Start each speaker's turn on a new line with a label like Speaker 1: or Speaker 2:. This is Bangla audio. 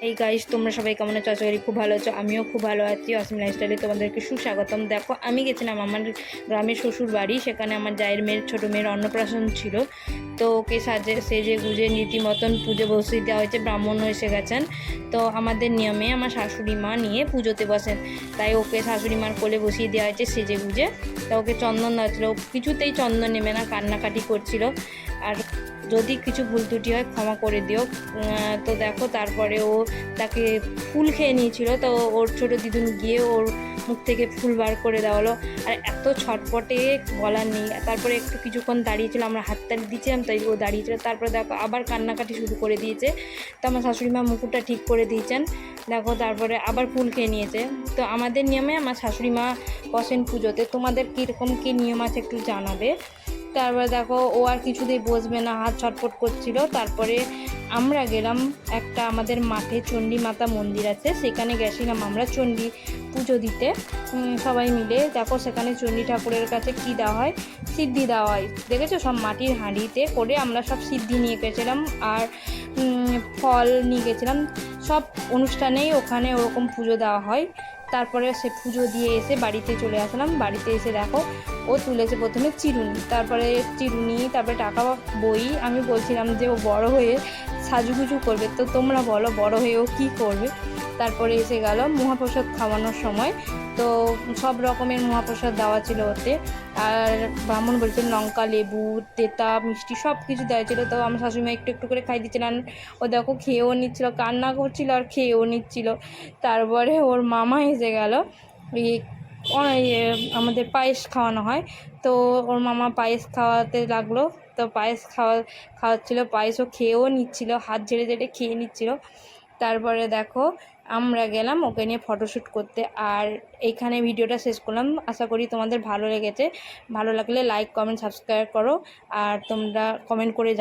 Speaker 1: এই গাইস, তোমরা সবাই কেমন আছো? আশা করি খুব ভালো আছো। আমিও খুব ভালো আছি। অসীম লাইফস্টাইলে তোমাদেরকে সুস্বাগতম। দেখো, আমি গেছিলাম আমার গ্রামের শ্বশুর বাড়ি। সেখানে আমার জায়ের মেয়ের ছোটো মেয়ের অন্নপ্রাশন ছিল। তো ওকে সেজে গুজে রীতিমতন পুজো বসিয়ে দেওয়া হয়েছে, ব্রাহ্মণও এসে গেছেন। তো আমাদের নিয়মে আমার শাশুড়ি মা নিয়ে পুজোতে বসেন, তাই ওকে শাশুড়ি মার কোলে বসিয়ে দেওয়া হয়েছে সেজে গুজে। তা ওকে চন্দন দেওয়া ছিল, কিছুতেই চন্দন নেবে না, কান্নাকাটি করছিল। আর যদি কিছু ভুল ত্রুটি হয় ক্ষমা করে দিও। তো দেখো, তারপরে ও তাকে ফুল খেয়ে নিয়েছিল। তো ওর ছোটো দিদুন গিয়ে ওর মুখ থেকে ফুল বার করে দেওয়া হলো। আর এত ছটপটে বলার নেই। তারপরে একটু কিছুক্ষণ দাঁড়িয়েছিল, আমরা হাততালি দিয়েছিলাম, তাই ও দাঁড়িয়েছিল। তারপরে দেখো আবার কান্নাকাটি শুরু করে দিয়েছে। তো আমার শাশুড়ি মা মুকুটটা ঠিক করে দিয়েছেন। দেখো, তারপরে আবার ফুল খেয়ে নিয়েছে। তো আমাদের নিয়মে আমার শাশুড়ি মা বসেন পুজোতে। তোমাদের কীরকম কী নিয়ম আছে একটু জানাবে। তারপরে দেখো, ও আর কিছুতেই বসবে না, হাত ছটফট করছিল। তারপরে আমরা গেলাম একটা আমাদের মাঠে চণ্ডী মাতা মন্দির আছে, সেখানে গেছিলাম আমরা চণ্ডী পুজো দিতে সবাই মিলে। দেখো, সেখানে চণ্ডী ঠাকুরের কাছে কী দেওয়া হয়, সিদ্ধি দেওয়া হয়। দেখেছো, সব মাটির হাঁড়িতে করে আমরা সব সিদ্ধি নিয়ে গেছিলাম, আর ফল নিয়ে গেছিলাম। সব অনুষ্ঠানেই ওখানে ওরকম পুজো দেওয়া হয়। তারপরে সে পুজো দিয়ে এসে বাড়িতে চলে আসলাম। বাড়িতে এসে দেখো, ও তুলেছে প্রথমে চিরুনি, তারপরে তারপরে টাকা বই। আমি বলছিলাম যে ও বড় হয়ে সাজুগুজু করবে, তো তোমরা বলো বড় হয়ে ও কী করবে। তারপরে এসে গেল মহাপ্রসাদ খাওয়ানোর সময়। তো সব রকমের মহাপ্রসাদ দেওয়া ছিল ওতে। আর ব্রাহ্মণ বলছেন লঙ্কা, লেবু, তেতা, মিষ্টি সব কিছু দেওয়া ছিল। তো আমার শাশুড়িমা একটু একটু করে খাই দিচ্ছিলেন। ও দেখো খেয়েও নিচ্ছিল, কান্না করছিল আর খেয়েও নিচ্ছিল। তারপরে ওর মামা এসে গেল। আমাদের পায়েস খাওয়ানো হয়, তো ওর মামা পায়েস খাওয়াতে লাগলো। তো পায়েস খাওয়াচ্ছিলো, পায়েসও খেয়েও নিচ্ছিল, হাত ঝেড়ে ঝেড়ে খেয়ে নিচ্ছিল। তারপরে দেখো, আমরা গেলাম ওকে নিয়ে ফটোশ্যুট করতে। আর এইখানে ভিডিওটা শেষ করলাম। আশা করি তোমাদের ভালো লেগেছে। ভালো লাগলে লাইক, কমেন্ট, সাবস্ক্রাইব করো। আর তোমরা কমেন্ট করে